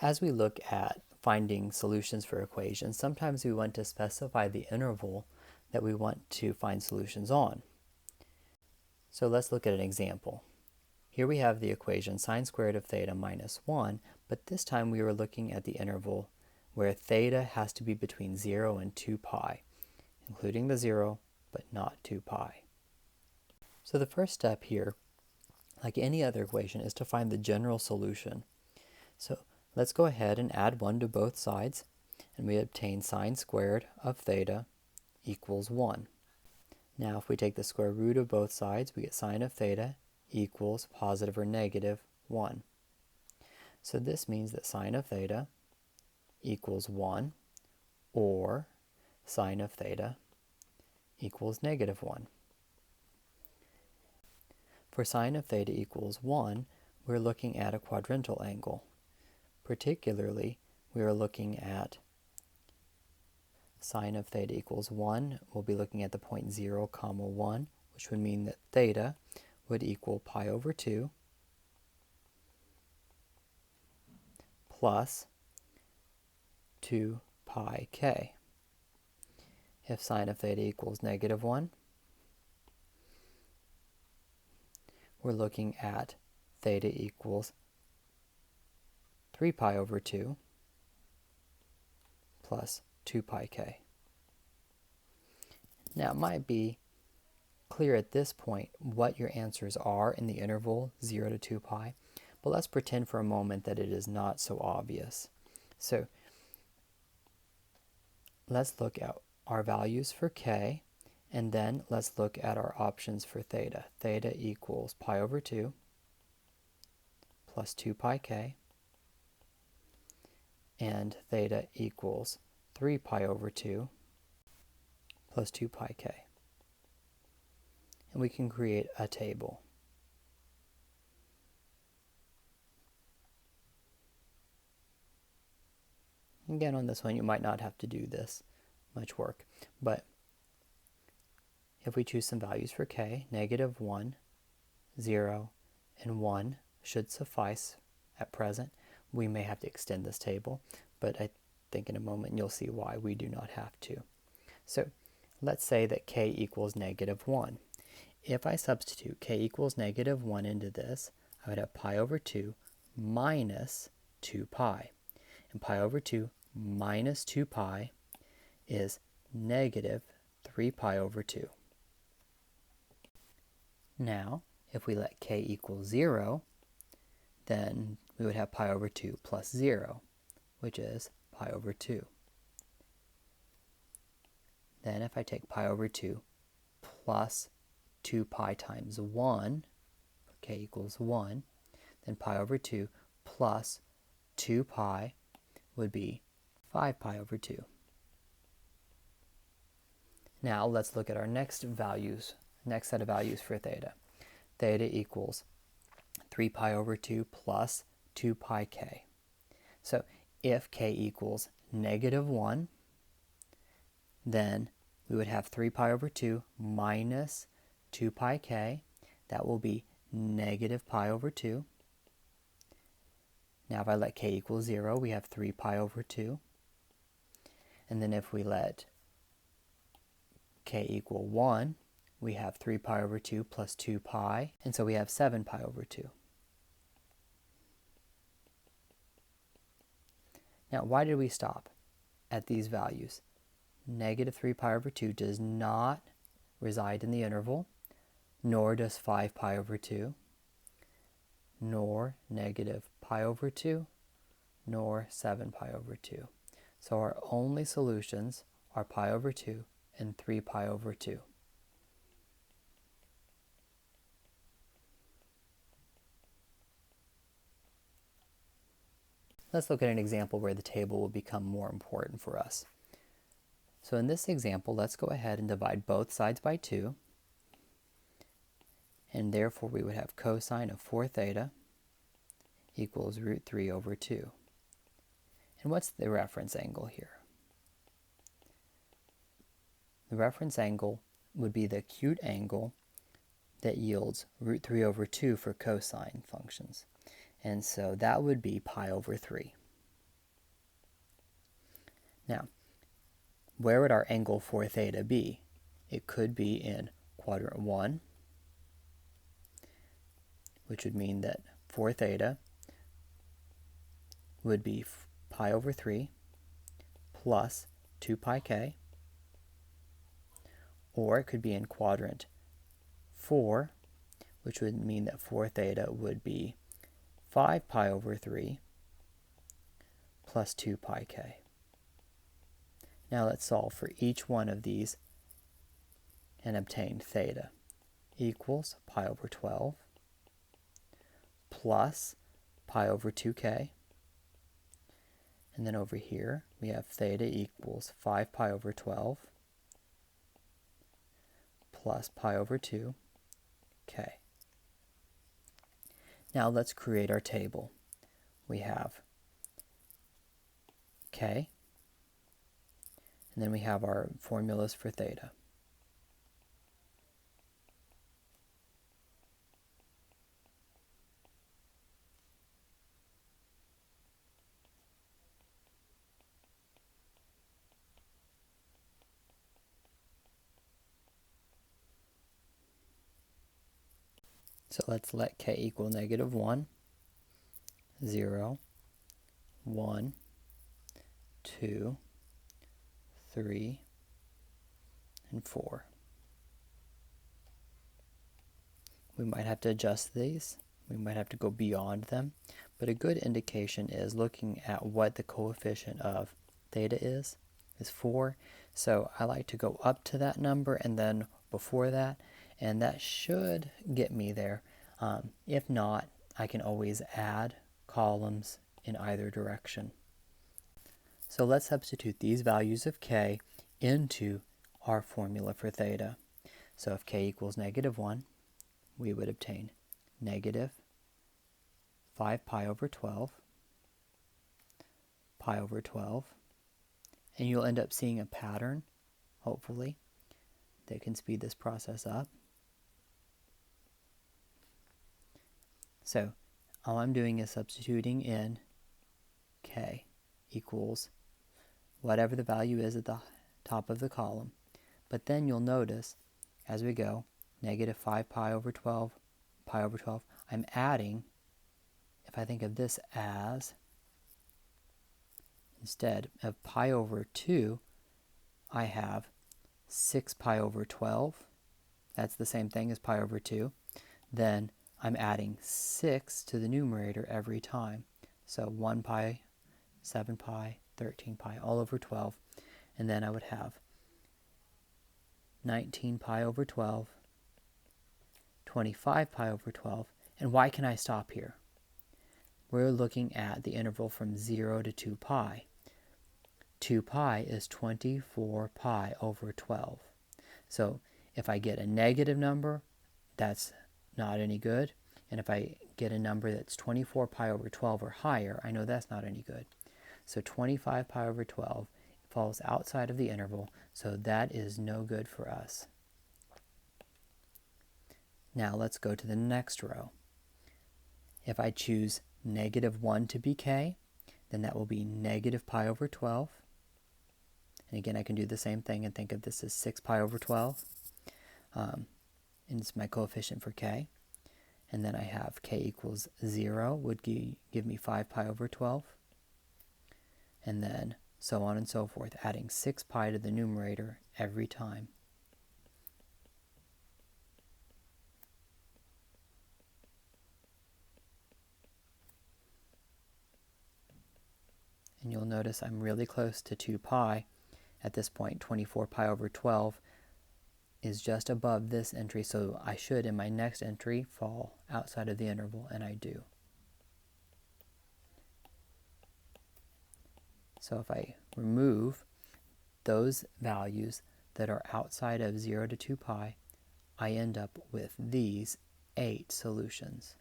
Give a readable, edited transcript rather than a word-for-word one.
As we look at finding solutions for equations, sometimes we want to specify the interval that we want to find solutions on. So let's look at an example. Here we have the equation sine squared of theta minus 1, but this time we were looking at the interval where theta has to be between 0 and 2 pi, including the 0, but not 2 pi. So the first step here, like any other equation, is to find the general solution. So let's go ahead and add 1 to both sides, and we obtain sine squared of theta equals 1. Now if we take the square root of both sides, we get sine of theta equals positive or negative 1. So this means that sine of theta equals 1, or sine of theta equals negative 1. For sine of theta equals 1, we're looking at a quadrantal angle. Particularly, we are looking at sine of theta equals 1. We'll be looking at the point 0, 1, which would mean that theta would equal pi over 2 plus 2 pi k. If sine of theta equals negative 1, we're looking at theta equals 3 pi over 2 plus 2 pi k. Now it might be clear at this point what your answers are in the interval 0 to 2 pi, but let's pretend for a moment that it is not so obvious. So let's look at our values for k, and then let's look at our options for theta. Theta equals pi over 2 plus 2 pi k, and theta equals 3 pi over 2 plus 2 pi k. And we can create a table. Again, on this one, you might not have to do this much work, but if we choose some values for k, negative 1, 0, and 1 should suffice at present. We may have to extend this table, but I think in a moment you'll see why we do not have to. So let's say that k equals negative 1. If I substitute k equals negative 1 into this, I would have pi over 2 minus 2 pi. And pi over 2 minus 2 pi is negative 3 pi over 2. Now, if we let k equal 0, then we would have pi over 2 plus 0, which is pi over 2. Then if I take pi over 2 plus 2 pi times 1, k equals 1, then pi over 2 plus 2 pi would be 5 pi over 2. Now let's look at our next set of values for theta. Theta equals 3 pi over 2 plus 2 pi k. So if k equals negative 1, then we would have 3 pi over 2 minus 2 pi k. That will be negative pi over 2. Now if I let k equal 0, we have 3 pi over 2. And then if we let k equal 1, we have 3 pi over 2 plus 2 pi, and so we have 7 pi over 2. Now, why did we stop at these values? Negative 3 pi over 2 does not reside in the interval, nor does 5 pi over 2, nor negative pi over 2, nor 7 pi over 2. So our only solutions are pi over 2 and 3 pi over 2. Let's look at an example where the table will become more important for us. So in this example, let's go ahead and divide both sides by 2. And therefore we would have cosine of 4 theta equals root 3 over 2. And what's the reference angle here? The reference angle would be the acute angle that yields root 3 over 2 for cosine functions. And so that would be pi over 3. Now, where would our angle for theta be? It could be in quadrant 1, which would mean that for theta would be pi over 3 plus 2 pi k, or it could be in quadrant 4, which would mean that for theta would be 5 pi over 3 plus 2 pi k. Now let's solve for each one of these and obtain theta equals pi over 12 plus pi over 2k. And then over here we have theta equals 5 pi over 12 plus pi over 2k. Now let's create our table. We have k, and then we have our formulas for theta. So let's let k equal negative 1, 0, 1, 2, 3, and 4. We might have to adjust these. We might have to go beyond them. But a good indication is looking at what the coefficient of theta is 4. So I like to go up to that number and then before that, and that should get me there. If not, I can always add columns in either direction. So let's substitute these values of k into our formula for theta. So if k equals negative 1, we would obtain negative 5 pi over 12, pi over 12, and you'll end up seeing a pattern, hopefully, that can speed this process up. So all I'm doing is substituting in k equals whatever the value is at the top of the column. But then you'll notice as we go, negative 5 pi over 12, pi over 12, I'm adding, if I think of this as, instead of pi over 2, I have 6 pi over 12. That's the same thing as pi over 2. Then I'm adding 6 to the numerator every time. So 1 pi, 7 pi, 13 pi, all over 12. And then I would have 19 pi over 12, 25 pi over 12. And why can I stop here? We're looking at the interval from 0 to 2 pi. 2 pi is 24 pi over 12. So if I get a negative number, that's not any good. And if I get a number that's 24 pi over 12 or higher, I know that's not any good. So 25 pi over 12 falls outside of the interval, so that is no good for us. Now let's go to the next row. If I choose negative 1 to be k, then that will be negative pi over 12. And again, I can do the same thing and think of this as 6 pi over 12. And it's my coefficient for k. And then I have k equals 0 would give me 5 pi over 12. And then so on and so forth, adding 6 pi to the numerator every time. And you'll notice I'm really close to 2 pi at this point. 24 pi over 12 is just above this entry, so I should in my next entry fall outside of the interval, and I do. So if I remove those values that are outside of 0 to 2 pi, I end up with these 8 solutions.